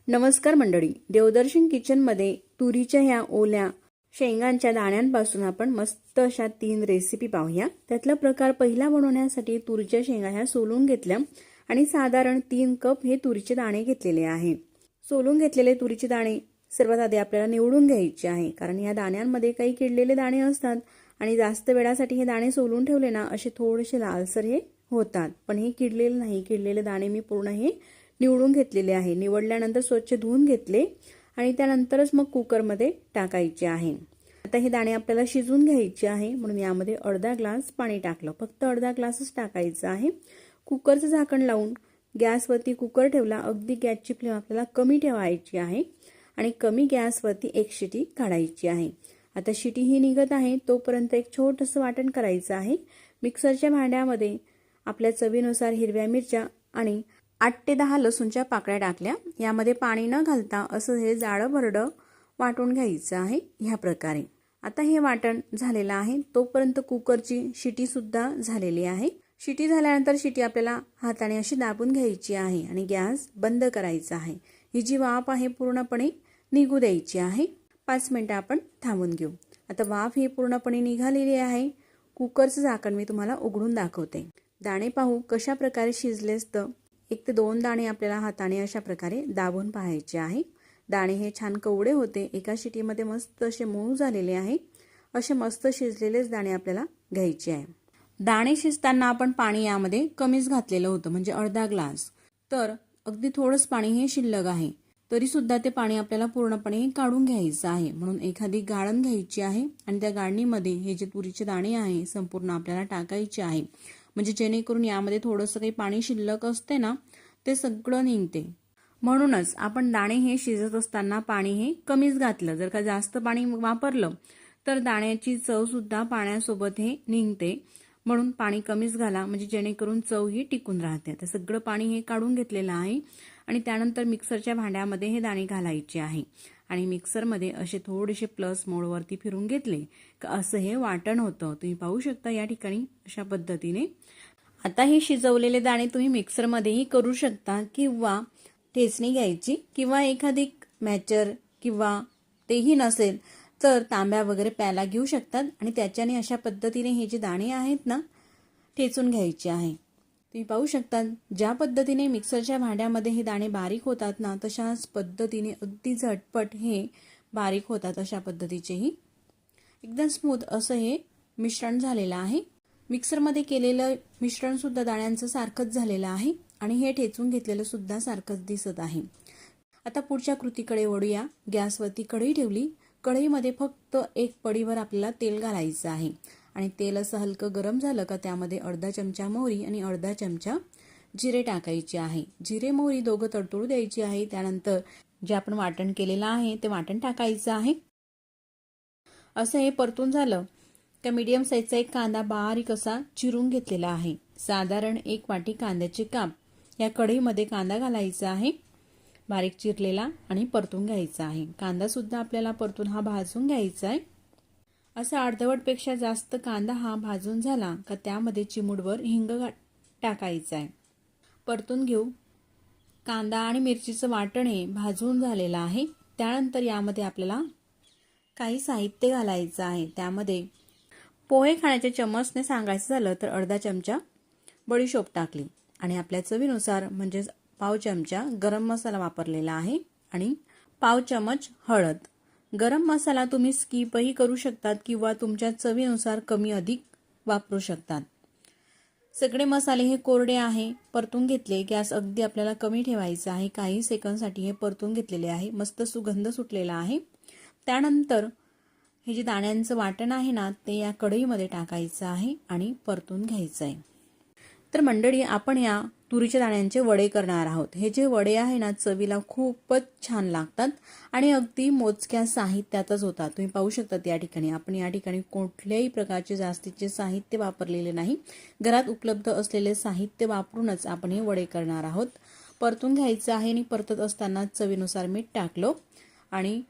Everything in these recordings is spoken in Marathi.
नमस्कार मंडळी, देवदर्शन किचनमध्ये तुरीच्या ह्या ओल्या शेंगांच्या दाण्यांपासून आपण मस्त अशा 3 रेसिपी पाहूया। त्यातला प्रकार पहिला बनवण्यासाठी तुरीच्या शेंगा ह्या सोलून घेतल्या आणि साधारण 3 कप हे तुरीचे दाणे घेतलेले आहे। सोलून घेतलेले तुरीचे दाणे सर्वात आधी आपल्याला निवडून घ्यायचे आहे, कारण या दाण्यांमध्ये काही किडलेले दाणे असतात आणि जास्त वेळासाठी हे दाणे सोलून ठेवले ना असे थोडेसे लालसर हे होतात, पण हे किडलेले नाही। किडलेले दाणे मी पूर्ण हे निवडून घेतलेले आहे। निवडल्यानंतर स्वच्छ धुवून घेतले आणि त्यानंतरच मग कुकरमध्ये टाकायचे आहे। आता हे दाणे आपल्याला शिजवून घ्यायचे आहे, म्हणून यामध्ये अर्धा ग्लास पाणी टाकलं, फक्त अर्धा ग्लासच टाकायचं आहे। कुकरचं झाकण लावून गॅसवरती कुकर ठेवला। अगदी गॅसची फ्लेम आपल्याला कमी ठेवायची आहे आणि कमी गॅसवरती एक शिटी काढायची आहे। आता शिटी ही निघत आहे तोपर्यंत एक छोटंसं वाटण करायचं आहे। मिक्सरच्या भांड्यामध्ये आपल्या चवीनुसार हिरव्या मिरच्या आणि 8 ते 10 लसूणच्या पाकळ्या टाकल्या। यामध्ये पाणी न घालता असं हे जाडं भरडं वाटून घ्यायचं आहे ह्या प्रकारे। आता हे वाटण झालेलं आहे तोपर्यंत कुकरची शिटी सुद्धा झालेली आहे। शिटी झाल्यानंतर शिटी आपल्याला हाताने अशी दाबून घ्यायची आहे आणि गॅस बंद करायचा आहे। ही जी वाफ आहे पूर्णपणे निघू द्यायची आहे। 5 मिनिटं आपण थांबून घेऊ। आता वाफ ही पूर्णपणे निघालेली आहे। कुकरचं झाकण मी तुम्हाला उघडून दाखवते। दाणे पाहू कशा प्रकारे शिजले असतं। 1 ते 2 दाणे आपल्याला हाताने अशा प्रकारे दाबून पाहायचे आहे। दाणे हे छान कवडे होते, एका शिटीमध्ये मस्त असे मऊ झालेले आहे। असे मस्त शिजलेलेच दाणे आपल्याला घ्यायचे आहे। दाणे शिजताना आपण पाणी यामध्ये कमीच घातलेलं होतं, म्हणजे अर्धा ग्लास, तर अगदी थोडंच पाणी हे शिल्लक आहे। तरी सुद्धा ते पाणी आपल्याला पूर्णपणे काढून घ्यायचं आहे, म्हणून एखादी गाळण घ्यायची आहे आणि त्या गाळणीमध्ये हे जे तुरीचे दाणे आहे संपूर्ण आपल्याला टाकायचे आहे, म्हणजे जेणेकरून यामध्ये थोडंसं काही पाणी शिल्लक असते ना ते सगळं निघते। म्हणूनच आपण दाणे हे शिजत असताना पाणी हे कमीच घातलं। जर का जास्त पाणी वापरलं तर दाण्याची चव सुद्धा पाण्यासोबत हे निघते, म्हणून पाणी कमीच घाला, म्हणजे जेणेकरून चव ही टिकून राहते। आता सगळं पाणी हे काढून घेतलेलं आहे आणि त्यानंतर मिक्सरच्या भांड्यामध्ये हे दाणे घालायचे आहे आणि मिक्सरमध्ये असे थोडेसे प्लस मोडवरती फिरून घेतले का असं हे वाटण होतं। तुम्ही पाहू शकता या ठिकाणी अशा पद्धतीने। आता हे शिजवलेले दाणे तुम्ही मिक्सरमध्येही करू शकता किंवा ठेचणी घ्यायची किंवा एखादी मॅचर किंवा तेही नसेल तर तांब्या वगैरे प्याला घेऊ शकतात आणि त्याच्याने अशा पद्धतीने हे जे दाणे आहेत ना ठेचून घ्यायचे आहे। तुम्ही पाहू शकता ज्या पद्धतीने मिक्सरच्या भांड्यामध्ये हे दाणे बारीक होतात ना तशाच पद्धतीने अगदी झटपट हे बारीक होतात। अशा पद्धतीचेही एकदम स्मूथ असं हे मिश्रण झालेलं आहे। मिक्सरमध्ये केलेलं मिश्रण सुद्धा दाण्यांचं सारखंच झालेलं आहे आणि हे ठेचून घेतलेलं सुद्धा सारखंच दिसत आहे। आता पुढच्या कृतीकडे वळूया। गॅसवरती कढई ठेवली। कढईमध्ये फक्त 1 पडीभर आपल्याला तेल घालायचं आहे आणि तेल असं हलकं गरम झालं का त्यामध्ये अर्धा चमचा मोहरी आणि अर्धा चमचा जिरे टाकायचे आहे। जिरे मोहरी दोघं तडतडू द्यायची आहे। त्यानंतर जे आपण वाटण केलेलं आहे ते वाटण टाकायचं आहे। असं हे परतून झालं का मीडियम साईजचा एक कांदा बारीक असा चिरून घेतलेला आहे। साधारण 1 वाटी कांद्याचे काप या कढईमध्ये कांदा घालायचा आहे बारीक चिरलेला आणि परतून घ्यायचा आहे। कांदा सुद्धा आपल्याला परतून हा भाजून घ्यायचा आहे। असा अर्धवटपेक्षा जास्त कांदा हा भाजून झाला का त्यामध्ये चिमूटभर हिंग टाकायचा आहे। परतून घेऊ। कांदा आणि मिरचीचं वाटण हे भाजून झालेलं आहे। त्यानंतर यामध्ये आपल्याला काही साहित्य घालायचं आहे। त्यामध्ये पोहे खाण्याच्या चमचने सांगायचं झालं तर अर्धा चमचा बडीशोप टाकली आणि आपल्या चवीनुसार म्हणजे पाव चमचा गरम मसाला वापरलेला आहे आणि पाव चमच हळद। गरम मसाला तुम्ही स्किपही करू शकतात किंवा तुमच्या चवीनुसार कमी अधिक वापरू शकतात। सगळे मसाले हे कोरडे आहे, परतून घेतले। गॅस अगदी आपल्याला कमी ठेवायचा आहे। काही सेकंदसाठी हे परतून घेतलेले आहे। मस्त सुगंध सुटलेला आहे। त्यानंतर हे जे दाण्यांचं वाटण आहे ना ते या कढईमध्ये टाकायचं आहे आणि परतून घ्यायचं आहे। तर मंडळी आपण या तुरीच्या दाण्यांचे वडे करणार आहोत। हे जे वडे आहे ना चवीला खूपच छान लागतात आणि अगदी मोजक्या साहित्यातच होतात। तुम्ही पाहू शकता या ठिकाणी आपण या ठिकाणी कुठल्याही प्रकारचे जास्तीचे साहित्य वापरलेले नाही। घरात उपलब्ध असलेले साहित्य वापरूनच आपण हे वडे करणार आहोत। परतून घ्यायचं आहे आणि परतत असताना चवीनुसार मीठ टाकलो आणि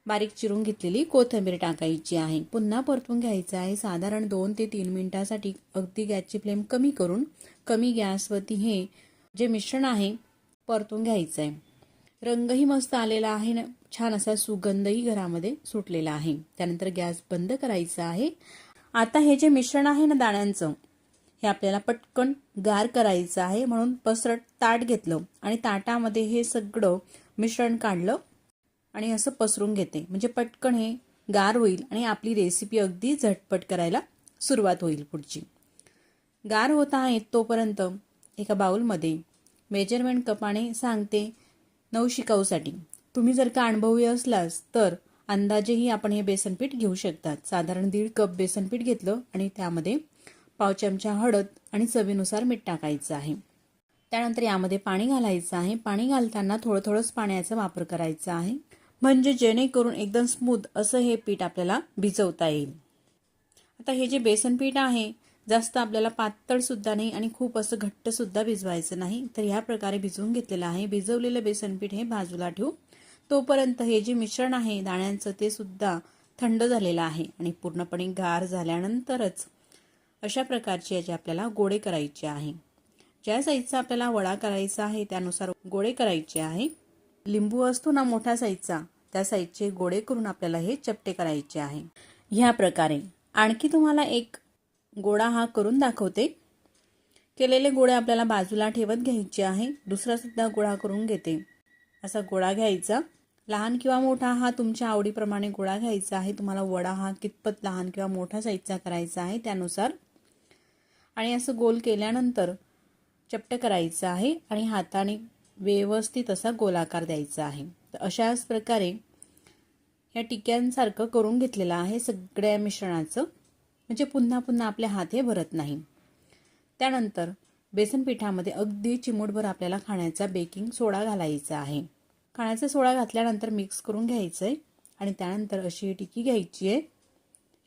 बारीक चिरून घेतलेली कोथिंबीर टाकायची आहे। पुन्हा परतून घ्यायचं आहे साधारण 2 ते 3 मिनिटांसाठी। अगदी गॅसची फ्लेम कमी करून कमी गॅसवरती हे जे मिश्रण आहे परतून घ्यायचं आहे। रंगही मस्त आलेला आहे ना, छान असा सुगंधही घरामध्ये सुटलेला आहे. त्यानंतर गॅस बंद करायचा आहे. आता हे जे मिश्रण आहे ना दाण्यांचं, हे आपल्याला पटकन गार करायचं आहे, म्हणून पसरट ताट घेतलं आणि ताटामध्ये हे सगळं मिश्रण काढलं आणि असं पसरून घेते, म्हणजे पटकन हे गार होईल आणि आपली रेसिपी अगदी झटपट करायला सुरुवात होईल. पुढची गार होत आहे तोपर्यंत एका बाउलमध्ये मेजरमेंट कपाने सांगते 9 शिकाऊसाठी. तुम्ही जर का अनुभवी असलास तर अंदाजेही आपण हे बेसनपीठ घेऊ शकतात. साधारण 1.5 कप बेसनपीठ घेतलं आणि त्यामध्ये पाव चमचा हळद आणि चवीनुसार मीठ टाकायचं आहे. त्यानंतर यामध्ये पाणी घालायचं आहे. पाणी घालताना थोडंच पाण्याचा वापर करायचा आहे, म्हणजे जेणेकरून एकदम स्मूथ असं हे पीठ आपल्याला भिजवता येईल. आता हे जे बेसनपीठ आहे जास्त आपल्याला पातळ सुद्धा नाही आणि खूप असं घट्ट सुद्धा भिजवायचं नाही, तर ह्या प्रकारे भिजवून घेतलेलं आहे. भिजवलेलं बेसनपीठ हे बाजूला ठेवू. तोपर्यंत हे जे मिश्रण आहे दाण्यांचं ते सुद्धा थंड झालेलं आहे आणि पूर्णपणे गार झाल्यानंतरच अशा प्रकारचे याचे आपल्याला गोळे करायचे आहे. ज्या साईजचा आपल्याला वडा करायचा आहे त्यानुसार गोळे करायचे आहे. लिंबू असतो ना मोठ्या साईजचा, त्या साईजचे गोळे करून आपल्याला हे चपटे करायचे आहे. ह्या प्रकारे आणखी तुम्हाला एक गोळा हा करून दाखवते. केलेले गोळे आपल्याला बाजूला ठेवत घ्यायचे आहे. दुसरा सुद्धा गोळा करून घेते. असा गोळा घ्यायचा, लहान किंवा मोठा हा तुमच्या आवडीप्रमाणे गोळा घ्यायचा आहे. तुम्हाला वडा हा कितपत लहान किंवा मोठा साईजचा करायचा आहे त्यानुसार. आणि असं गोल केल्यानंतर चपटे करायचं आहे आणि हाताने व्यवस्थित असा गोलाकार द्यायचा आहे. तर अशाच प्रकारे या टिक्यांसारखं करून घेतलेलं आहे सगळ्या मिश्रणाचं, म्हणजे पुन्हा पुन्हा आपले हात हे भरत नाही. त्यानंतर बेसन पिठामध्ये अगदी चिमूटभर आपल्याला खाण्याचा बेकिंग सोडा घालायचा आहे. खाण्याचा सोडा घातल्यानंतर मिक्स करून घ्यायचं आहे आणि त्यानंतर अशी ही टिकी घ्यायची आहे.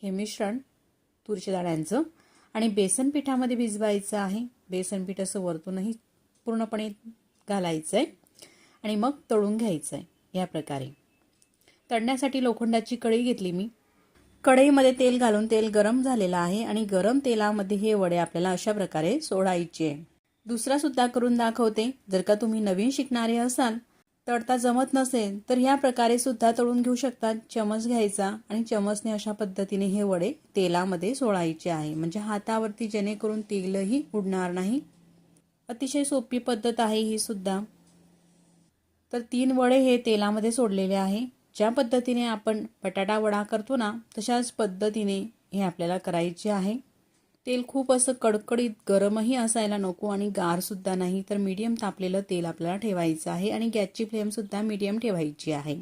हे मिश्रण तुरीच्या दाण्यांचं आणि बेसन पिठामध्ये भिजवायचं आहे. बेसन पीठ असं वरतूनही पूर्णपणे घालायचं आहे आणि मग तळून घ्यायचं आहे. या प्रकारे तळण्यासाठी लोखंडाची कढई घेतली मी. कढईमध्ये तेल घालून तेल गरम झालेलं आहे आणि गरम तेलामध्ये हे वडे आपल्याला अशा प्रकारे सोडायचे. दुसरा सुद्धा करून दाखवते. जर का तुम्ही नवीन शिकणारे असाल, तळता जमत नसेल तर ह्या प्रकारे सुद्धा तळून घेऊ शकतात. चमच घ्यायचा आणि चमचने अशा पद्धतीने हे वडे तेलामध्ये सोडायचे आहे, म्हणजे हातावरती, जेणेकरून तेलही उडणार नाही. अतिशय सोपी पद्धत आहे ही सुद्धा. तर 3 वडे हे तेलामध्ये सोडलेले आहे. ज्या पद्धतीने आपण बटाटा वडा करतो ना, तशाच पद्धतीने हे आपल्याला करायचे आहे. तेल खूप असं कडकडीत गरमही असायला नको आणि गार सुद्धा नाही, तर मीडियम तापलेलं तेल आपल्याला ठेवायचं आहे आणि गॅसची फ्लेम सुद्धा मीडियम ठेवायची आहे,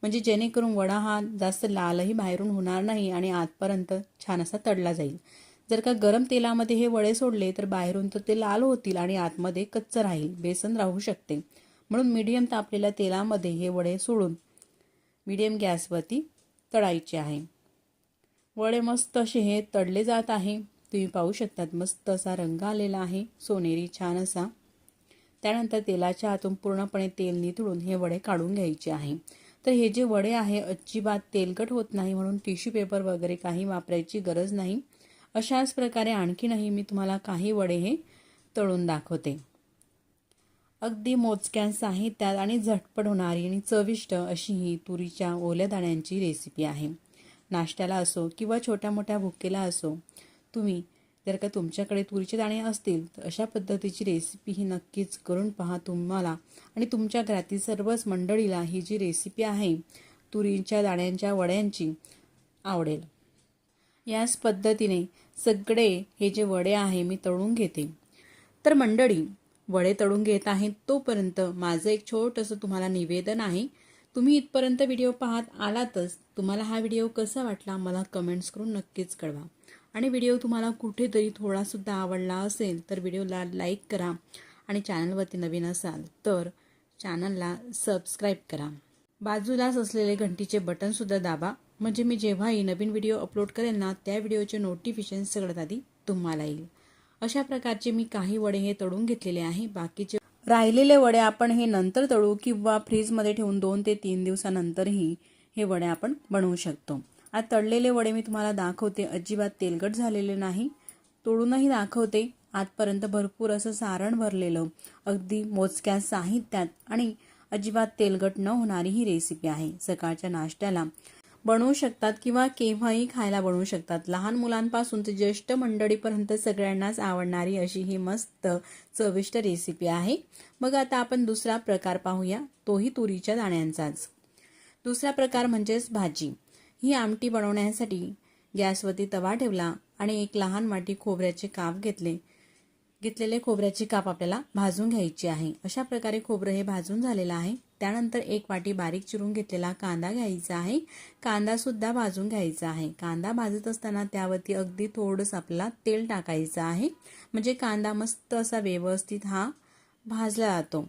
म्हणजे जेणेकरून वडा हा जास्त लालही बाहेरून होणार नाही आणि आतपर्यंत छान असा तळला जाईल. जर का गरम तेलामध्ये हे वडे सोडले तर बाहेरून तर ते लाल होतील आणि आतमध्ये कच्चं राहील, बेसन राहू शकते. म्हणून मीडियम तापलेल्या तेलामध्ये हे वडे सोडून मीडियम गॅसवरती तळायचे आहे. वडे मस्त असे हे तळले जात आहे. तुम्ही पाहू शकतात मस्त असा रंग आलेला आहे, सोनेरी छान असा. त्यानंतर तेलाच्या आतून पूर्णपणे तेल निथळून हे वडे काढून घ्यायचे आहे. तर हे जे वडे आहे अजिबात तेलकट होत नाही, म्हणून टिश्यू पेपर वगैरे काही वापरायची गरज नाही. अशाच प्रकारे आणखीनही मी तुम्हाला काही वडे हे तळून दाखवते. अगदी मोजक्या साहित्यात आणि झटपट होणारी आणि चविष्ट अशी ही तुरीच्या ओल्या दाण्यांची रेसिपी आहे. नाश्त्याला असो किंवा छोट्या मोठ्या भुकेला असो, तुम्ही जर का तुमच्याकडे तुरीचे दाणे असतील तर अशा पद्धतीची रेसिपी ही नक्कीच करून पहा. तुम्हाला आणि तुमच्या घरातील सर्वच मंडळीला ही जी रेसिपी आहे तुरीच्या दाण्यांच्या वड्यांची आवडेल. याच पद्धतीने सगळे हे जे वडे आहे मी तळून घेते. तर मंडळी, वडे तळून घेत आहेत तोपर्यंत माझं एक छोटंसं तुम्हाला निवेदन आहे. तुम्ही इथपर्यंत व्हिडिओ पाहत आलातच, तुम्हाला हा व्हिडिओ कसा वाटला मला कमेंट्स करून नक्कीच कळवा. आणि व्हिडिओ तुम्हाला कुठेतरी थोडासुद्धा आवडला असेल तर व्हिडिओला लाईक करा आणि चॅनलवरती नवीन असाल तर चॅनलला सबस्क्राईब करा. बाजूलाच असलेले घंटीचे बटनसुद्धा दाबा, म्हणजे मी जेव्हाही नवीन व्हिडिओ अपलोड करेल ना त्या व्हिडिओचे नोटिफिकेशन सगळ्यात आधी तुम्हाला येईल. अशा प्रकारचे मी काही वडे हे तळून घेतलेले आहे. बाकीचे राहिलेले वडे आपण हे नंतर तळू किंवा फ्रीजमध्ये ठेवून 2 ते 3 दिवसानंतरही हे वडे आपण बनवू शकतो. आज तळलेले वडे मी तुम्हाला दाखवते, अजिबात तेलकट झालेले नाही. तोडूनही दाखवते. आजपर्यंत भरपूर असं सारण भरलेलं, अगदी मोजक्या साहित्यात आणि अजिबात तेलकट न होणारी ही रेसिपी आहे. सकाळच्या नाश्त्याला बनवू शकतात किंवा केव्हाही खायला बनवू शकतात. लहान मुलांपासून ते ज्येष्ठ मंडळीपर्यंत सगळ्यांनाच आवडणारी अशी ही मस्त चविष्ट रेसिपी आहे. मग आता आपण दुसरा प्रकार पाहूया, तोही तुरीच्या दाण्यांचाच. दुसरा प्रकार म्हणजेच भाजी. ही आमटी बनवण्यासाठी गॅसवरती तवा ठेवला आणि एक लहान वाटी खोबऱ्याचे काप घेतलेले खोबऱ्याचे काप आपल्याला भाजून घ्यायचे आहे. अशा प्रकारे खोबरं हे भाजून झालेलं आहे. त्यानंतर एक वाटी बारीक चिरून घेतलेला कांदा घ्यायचा आहे. कांदा सुद्धा भाजून घ्यायचा आहे. कांदा भाजत असताना त्यावरती अगदी थोडंसं आपल्याला तेल टाकायचं आहे, म्हणजे कांदा मस्त असा व्यवस्थित हा भाजला जातो.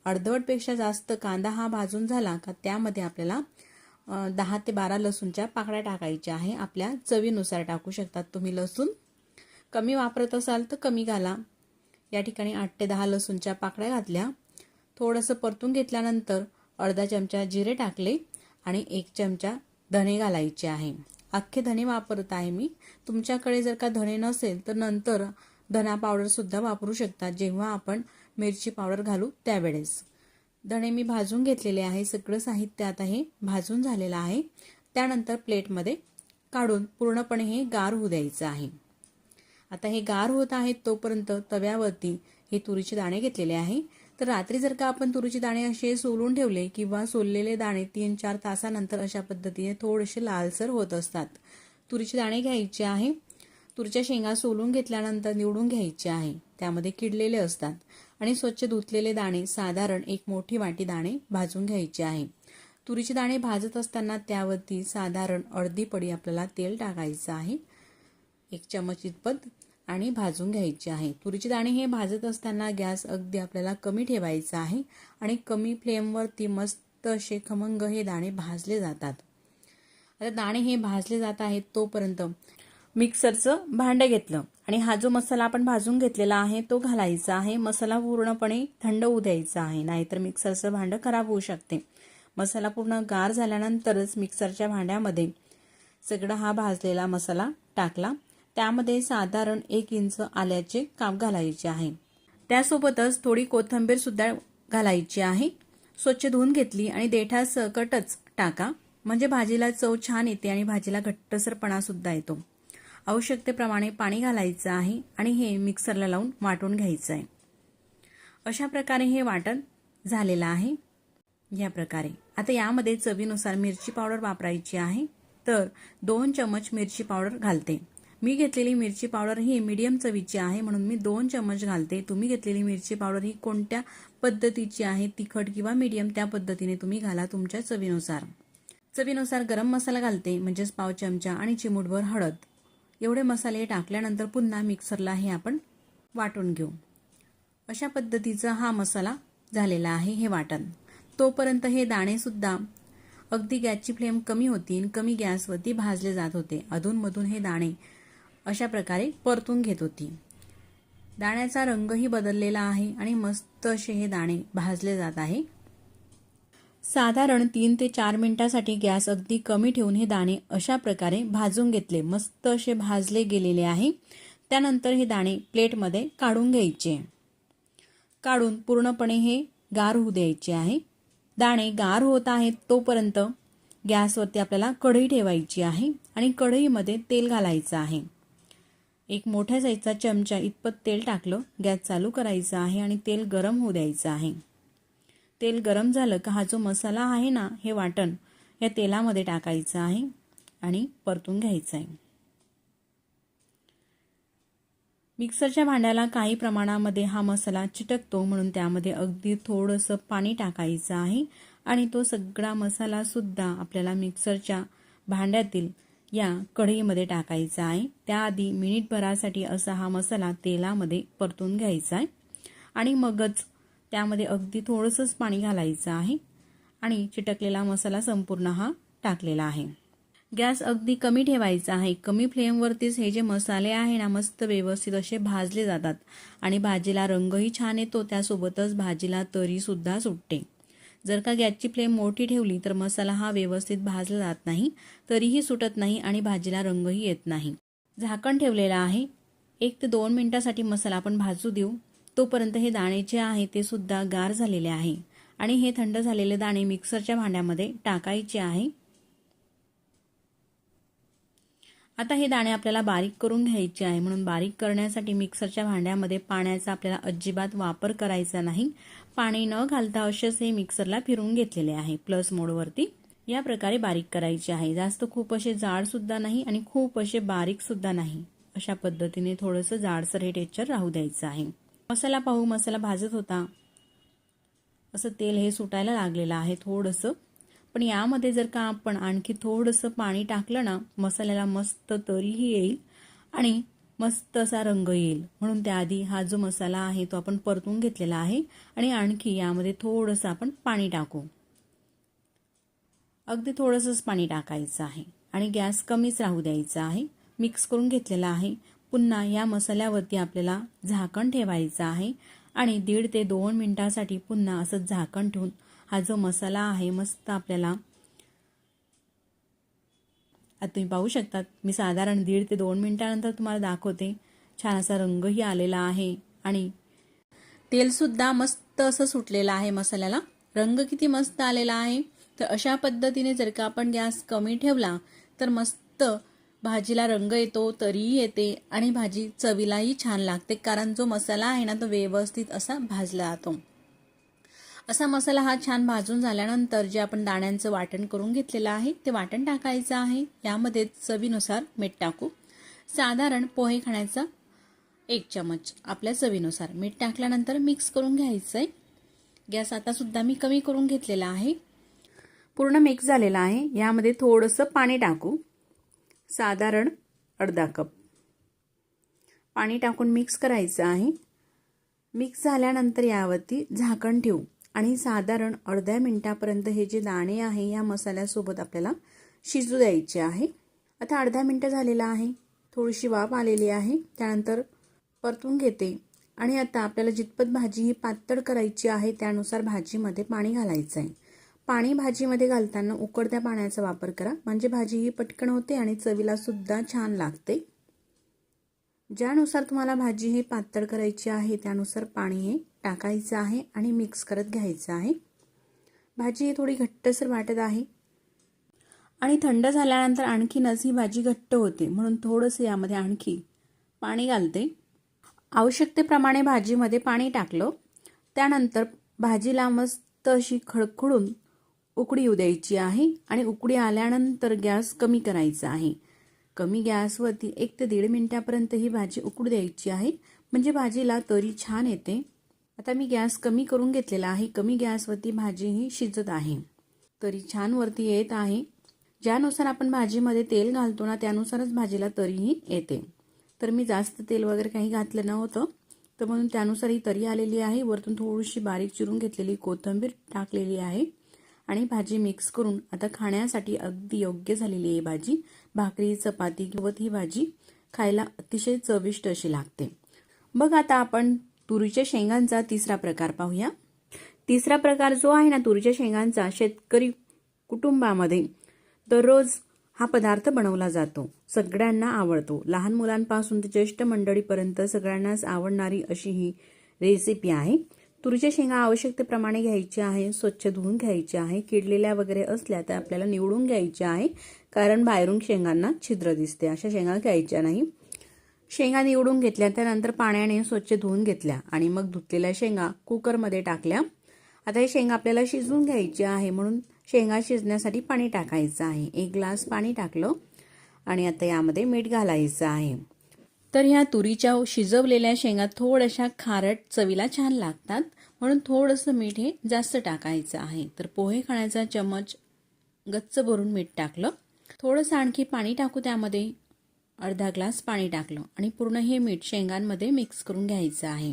अर्धवटपेक्षा जास्त कांदा हा भाजून झाला का त्यामध्ये आपल्याला 10 ते 12 लसूणच्या पाकळ्या टाकायच्या आहे. आपल्या चवीनुसार टाकू शकतात तुम्ही. लसूण कमी वापरत असाल तर कमी घाला. या ठिकाणी 8 ते 10 लसूणच्या पाकळ्या घातल्या. थोडंसं परतून घेतल्यानंतर अर्धा चमचा जिरे टाकले आणि 1 चमचा धणे घालायचे आहे. अख्खे धणे वापरत आहे मी. तुमच्याकडे जर का धणे नसेल तर नंतर धना पावडर सुद्धा वापरू शकता, जेव्हा आपण मिरची पावडर घालू त्यावेळेस. धणे मी भाजून घेतलेले आहे. सगळं साहित्य आता हे भाजून झालेलं आहे. त्यानंतर प्लेटमध्ये काढून पूर्णपणे हे गार होऊ द्यायचं आहे. आता हे गार होत आहेत तोपर्यंत तव्यावरती हे तुरीचे दाणे घेतलेले आहे. तर रात्री जर का आपण तुरीचे दाणे असे सोलून ठेवले किंवा सोललेले दाणे 3-4 तासानंतर अशा पद्धतीने थोडेसे लालसर होत असतात. तुरीचे दाणे घ्यायचे आहे. तुरीच्या शेंगा सोलून घेतल्यानंतर निवडून घ्यायचे आहे. त्यामध्ये किडलेले असतात आणि स्वच्छ धुतलेले दाणे साधारण 1 मोठी वाटी दाणे भाजून घ्यायचे आहे. तुरीचे दाणे भाजत असताना त्यावरती साधारण अर्धी पडी आपल्याला तेल टाकायचं आहे, 1 चमच इतपत, आणि भाजून घ्यायचे आहे. तुरीचे दाणे हे भाजत असताना गॅस अगदी आपल्याला कमी ठेवायचा आहे आणि कमी फ्लेमवरती मस्त असे खमंग हे दाणे भाजले जातात. आता दाणे हे भाजले जात आहेत तोपर्यंत मिक्सरचं भांडं घेतलं आणि हा जो मसाला आपण भाजून घेतलेला आहे तो घालायचा आहे. मसाला पूर्णपणे थंड होऊ द्यायचा आहे, नाहीतर मिक्सरचं भांडं खराब होऊ शकते. मसाला पूर्ण गार झाल्यानंतरच मिक्सरच्या भांड्यामध्ये सगळा हा भाजलेला मसाला टाकला. त्यामध्ये साधारण 1 इंच आल्याचे काप घालायचे आहे. त्यासोबतच थोडी कोथिंबीर सुद्धा घालायची आहे. स्वच्छ धुवून घेतली आणि देठासकटच टाका, म्हणजे भाजीला चव छान येते आणि भाजीला घट्टसरपणा सुद्धा येतो. आवश्यकतेप्रमाणे पाणी घालायचं आहे आणि हे मिक्सरला लावून वाटून घ्यायचं आहे. अशा प्रकारे हे वाटण झालेलं आहे. या प्रकारे आता यामध्ये चवीनुसार मिरची पावडर वापरायची आहे. तर 2 चमच मिरची पावडर घालते. मी घेतलेली मिरची पावडर ही मीडियम चवीची आहे म्हणून मी 2 चमच घालते. तुम्ही घेतलेली मिरची पावडर ही कोणत्या पद्धतीची आहे, तिखट किंवा मीडियम, त्या पद्धतीने तुम्ही घाला तुमच्या चवीनुसार. चवीनुसार गरम मसाला घालते, म्हणजेच पाव चमचा, आणि चिमूटभर हळद. एवढे मसाले टाकल्यानंतर पुन्हा मिक्सरला हे आपण वाटून घेऊ. अशा पद्धतीचा हा मसाला झालेला आहे हे वाटण. तोपर्यंत हे दाणे सुद्धा अगदी गॅसची फ्लेम कमी होती आणि कमी गॅसवरती भाजले जात होते. अधूनमधून हे दाणे अशा प्रकारे परतून घेत होती. दाण्याचा रंगही बदललेला आहे आणि मस्त असे हे दाणे भाजले जात आहे. साधारण 3 ते 4 मिनिटांसाठी गॅस अगदी कमी ठेवून हे दाणे अशा प्रकारे भाजून घेतले. मस्त असे भाजले गेलेले आहे. त्यानंतर हे दाणे प्लेटमध्ये काढून घ्यायचे. काढून पूर्णपणे हे गार होऊ द्यायचे आहे. दाणे गार होत आहेत तोपर्यंत गॅसवरती आपल्याला कढई ठेवायची आहे आणि कढईमध्ये तेल घालायचं आहे. 1 मोठ्या साईजचा चमचा इतपत तेल टाकलं. गॅस चालू करायचा आहे आणि तेल गरम होऊ द्यायचं आहे. तेल गरम झालं का हा जो मसाला आहे ना, हे वाटण या तेलामध्ये टाकायचं आहे आणि परतून घ्यायचं आहे. मिक्सरच्या भांड्याला काही प्रमाणामध्ये हा मसाला चिटकतो म्हणून त्यामध्ये अगदी थोडंसं पाणी टाकायचं आहे आणि तो सगळा मसाला सुद्धा आपल्याला मिक्सरच्या भांड्यातील या कढईमध्ये टाकायचा आहे. त्याआधी मिनिटभरासाठी असा हा मसाला तेलामध्ये परतून घ्यायचा आहे आणि मगच त्यामध्ये अगदी थोडंसंच पाणी घालायचं आहे आणि चिटकलेला मसाला संपूर्ण हा टाकलेला आहे. गॅस अगदी कमी ठेवायचा आहे. कमी फ्लेमवरतीच हे जे मसाले आहे ना, मस्त व्यवस्थित असे भाजले जातात आणि भाजीला रंगही छान येतो. त्यासोबतच भाजीला तरी सुद्धा सुटते. जर का गॅसची फ्लेम मोठी ठेवली तर मसाला हा व्यवस्थित भाजला जात नाही, तरीही सुटत नाही आणि भाजीला रंगही येत नाही. झाकण ठेवलेलं आहे. 1 ते 2 मिनिटांसाठी मसाला आपण भाजू देऊ. तोपर्यंत हे दाणे जे आहे ते सुद्धा गार झालेले आहे आणि हे थंड झालेले दाणे मिक्सरच्या भांड्यामध्ये टाकायचे आहे। आता हे दाणे आपल्याला बारीक करून घ्यायचे आहे, म्हणून बारीक करण्यासाठी मिक्सरच्या भांड्यामध्ये पाण्याचा आपल्याला अजिबात वापर करायचा नाही। पाणी न घालता असेच हे मिक्सरला फिरवून घेतलेले आहे प्लस मोडवरती। या प्रकारे बारीक करायचे आहे। जास्त खूप असे जाड सुद्धा नाही आणि खूप असे बारीक सुद्धा नाही, अशा पद्धतीने थोडंसं जाडसर हे टेक्स्चर राहू द्यायचं आहे। मसाला पाहू, मसाला भाजत होता, असं तेल हे सुटायला लागलेलं आहे थोडंसं। पण यामध्ये जर का आपण आणखी थोडंसं पाणी टाकलं ना, मसाल्याला मस्त तरीही येईल आणि मस्त असा रंग येईल। म्हणून त्याआधी हा जो मसाला आहे तो आपण परतून घेतलेला आहे आणि आणखी यामध्ये थोडंसं आपण पाणी टाकू। अगदी थोडंसंच पाणी टाकायचं आहे आणि गॅस कमीच राहू द्यायचा आहे। मिक्स करून घेतलेला आहे। पुन्हा या मसाल्यावरती आपल्याला झाकण ठेवायचं आहे आणि 1.5 ते 2 मिनिटांसाठी पुन्हा असं झाकण ठेवून हा जो मसाला आहे मस्त आपल्याला, आता तुम्ही पाहू शकतात मी साधारण 1.5 ते 2 मिनिटांनंतर तुम्हाला दाखवते। छान असा रंगही आलेला आहे आणि तेल सुद्धा मस्त असं सुटलेलं आहे मसाल्याला। रंग किती मस्त आलेला आहे। तर अशा पद्धतीने जर का आपण गॅस कमी ठेवला तर मस्त भाजीला रंग येतो, तरीही येते आणि भाजी चवीलाही छान लागते, कारण जो मसाला आहे ना तो व्यवस्थित असा भाजला जातो। असा मसाला हा छान भाजून झाल्यानंतर जे आपण दाण्यांचं वाटण करून घेतलेलं आहे ते वाटण टाकायचं आहे। यामध्ये चवीनुसार मीठ टाकू। साधारण पोहे खाण्याचा 1 चमच आपल्या चवीनुसार मीठ टाकल्यानंतर मिक्स करून घ्यायचं आहे। गॅस आता सुद्धा मी कमी करून घेतलेला आहे। पूर्ण मिक्स झालेला आहे। यामध्ये थोडंसं पाणी टाकू, साधारण अर्धा कप पाणी टाकून मिक्स करायचं आहे। मिक्स झाल्यानंतर यावरती झाकण ठेवू आणि साधारण अर्ध्या मिनिटापर्यंत हे जे दाणे आहे या मसाल्यासोबत आपल्याला शिजू द्यायचे आहे। आता अर्धा मिनिट झालेला आहे, थोडीशी वाफ आलेली आहे। त्यानंतर परतून घेते आणि आता आपल्याला जितपत भाजी ही पातळ करायची आहे त्यानुसार भाजीमध्ये पाणी घालायचं आहे। पाणी भाजीमध्ये घालताना उकळत्या पाण्याचा वापर करा, म्हणजे भाजी ही पटकन होते आणि चवीला सुद्धा छान लागते। ज्यानुसार तुम्हाला भाजी ही पातळ करायची आहे त्यानुसार पाणी हे टाकायचं आहे आणि मिक्स करत घ्यायचं आहे। भाजी ही थोडी घट्टसर वाटत आहे आणि थंड झाल्यानंतर आणखीनच ही भाजी घट्ट होते, म्हणून थोडंसं यामध्ये आणखी पाणी घालते। आवश्यकतेप्रमाणे भाजीमध्ये पाणी टाकलं, त्यानंतर भाजीला मस्त अशी खडखडून उकळी येऊ द्यायची आहे आणि उकळी आल्यानंतर गॅस कमी करायचा आहे। कमी गॅसवरती 1 ते 1.5 मिनिटापर्यंत ही भाजी उकळू द्यायची आहे, म्हणजे भाजीला तरी छान येते। आता मी गॅस कमी करून घेतलेला आहे। कमी गॅसवरती भाजी ही शिजत आहे, तरी छान वरती येत आहे। ज्यानुसार आपण भाजीमध्ये तेल घालतो ना त्यानुसारच भाजीला तरीही येते। तर मी जास्त तेल वगैरे काही घातलं नव्हतं, तर म्हणून त्यानुसार ही तरी आलेली आहे। वरतून थोडीशी बारीक चिरून घेतलेली कोथिंबीर टाकलेली आहे आणि भाजी मिक्स करून आता खाण्यासाठी अगदी योग्य झालेली आहे भाजी। भाकरी चपाती सोबत ही भाजी खायला अतिशय चविष्ट अशी लागते। बघ आता आपण तुरीच्या शेंगांचा तिसरा प्रकार पाहूया। तिसरा प्रकार जो आहे ना तुरीच्या शेंगांचा, शेतकरी कुटुंबामध्ये दररोज हा पदार्थ बनवला जातो, सगळ्यांना आवडतो। लहान मुलांपासून ते ज्येष्ठ मंडळीपर्यंत सगळ्यांनाच आवडणारी अशी ही रेसिपी आहे। तुरीच्या शेंगा आवश्यकतेप्रमाणे घ्यायच्या आहे, स्वच्छ धुवून घ्यायच्या आहे। किडलेल्या वगैरे असल्या तर आपल्याला निवडून घ्यायच्या आहे, कारण बाहेरून शेंगांना छिद्र दिसते, अशा शेंगा घ्यायच्या नाही। शेंगा निवडून घेतल्या, त्यानंतर पाण्याने स्वच्छ धुवून घेतल्या आणि मग धुतलेल्या शेंगा कुकरमध्ये टाकल्या। आता हे शेंगा आपल्याला शिजवून घ्यायची आहे, म्हणून शेंगा शिजण्यासाठी पाणी टाकायचं आहे। 1 ग्लास पाणी टाकलं आणि आता यामध्ये मीठ घालायचं आहे। तर ह्या तुरीच्या शिजवलेल्या शेंगा थोड्याशा खारट चवीला छान लागतात, म्हणून थोडंसं मीठ हे जास्त टाकायचं आहे। तर पोहे खाण्याचा चमच गच्च भरून मीठ टाकलं, थोडंसं आणखी पाणी टाकू, त्यामध्ये अर्धा ग्लास पाणी टाकलं आणि पूर्ण हे मीठ शेंगांमध्ये मिक्स करून घ्यायचं आहे।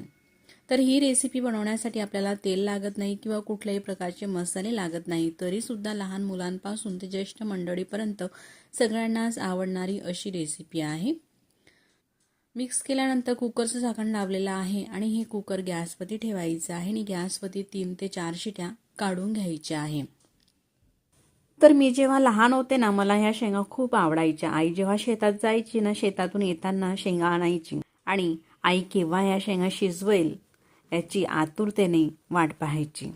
तर ही रेसिपी बनवण्यासाठी आपल्याला तेल लागत नाही किंवा कुठल्याही प्रकारचे मसाले लागत नाही, तरी सुद्धा लहान मुलांपासून ते ज्येष्ठ मंडळीपर्यंत सगळ्यांनाच आवडणारी अशी रेसिपी आहे। मिक्स केल्यानंतर कुकरचं झाकण लावलेलं आहे आणि हे कुकर गॅसवरती ठेवायचं आहे आणि गॅसवरती 3 ते 4 शिट्या काढून घ्यायच्या आहे। तर मी जेव्हा लहान होते ना, मला ह्या शेंगा खूप आवडायच्या। आई जेव्हा शेतात जायची ना, शेतातून येताना शेंगा आणायची आणि आई केव्हा ह्या शेंगा शिजवेल याची आतुरतेने वाट पाहायची।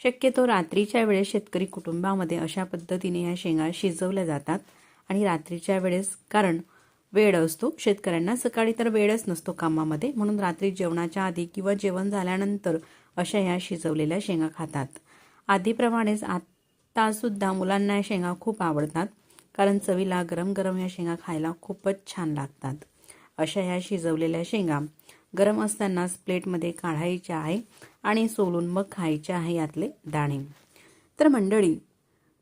शक्यतो रात्रीच्या वेळेस शेतकरी कुटुंबामध्ये अशा पद्धतीने ह्या शेंगा शिजवल्या जातात आणि रात्रीच्या वेळेस कारण वेळ असतो शेतकऱ्यांना, सकाळी तर वेळच नसतो कामामध्ये, म्हणून रात्री जेवणाच्या आधी किंवा जेवण झाल्यानंतर अशा ह्या शिजवलेल्या शेंगा खातात. आधीप्रमाणेच आत्तासुद्धा मुलांना या शेंगा खूप आवडतात, कारण चवीला गरम गरम या शेंगा खायला खूपच छान लागतात. अशा ह्या शिजवलेल्या शेंगा गरम असतानाच प्लेटमध्ये काढायच्या आहे आणि सोलून मग खायचे आहे यातले दाणे. तर मंडळी,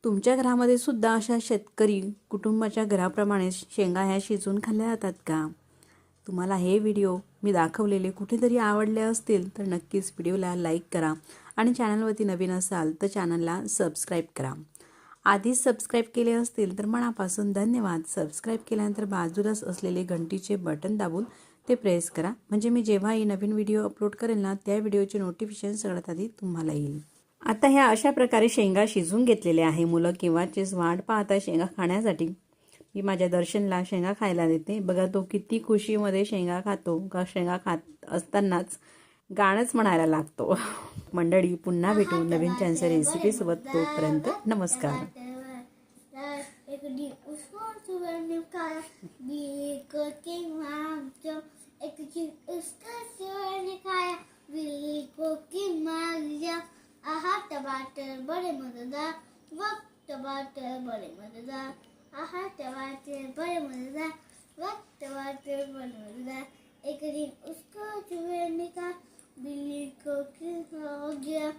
तुमच्या घरामध्ये सुद्धा अशा शेतकरी कुटुंबाच्या घराप्रमाणे शेंगा ह्या शिजवून खाल्ल्या जातात का? तुम्हाला हे व्हिडिओ मी दाखवलेले कुठेतरी आवडले असतील तर नक्कीच व्हिडिओला लाईक करा आणि चॅनलवरती नवीन असाल तर चॅनलला सबस्क्राईब करा. आधीच सबस्क्राईब केले असतील तर मनापासून धन्यवाद. सबस्क्राईब केल्यानंतर बाजूलाच असलेले घंटीचे बटन दाबून ते प्रेस करा, म्हणजे मी जेव्हाही नवीन व्हिडिओ अपलोड करेल ना त्या व्हिडिओचे नोटिफिकेशन सगळ्यात आधी तुम्हाला येईल. आता ह्या अशा प्रकारे शेंगा शिजवून घेतलेल्या आहे. मुलं केव्हाचीच वाट पाहता शेंगा खाण्यासाठी. मी माझ्या दर्शनला शेंगा खायला देते. बघा तो किती खुशीमध्ये शेंगा खातो. का शेंगा खात असतानाच गाणंच म्हणायला लागतो. मंडळी, पुन्हा भेटू नवीन छानशा रेसिपीसोबत. तोपर्यंत नमस्कार. आहा टमाटर बड़े मजेदार, वक्त टमाटर बड़े मजेदार, आहा टमाटर बड़े मजेदार, वक्त टमाटर बड़े मजेदार। एक दिन उसको चूहे ने कहा बिल्ली को क्या हो गया।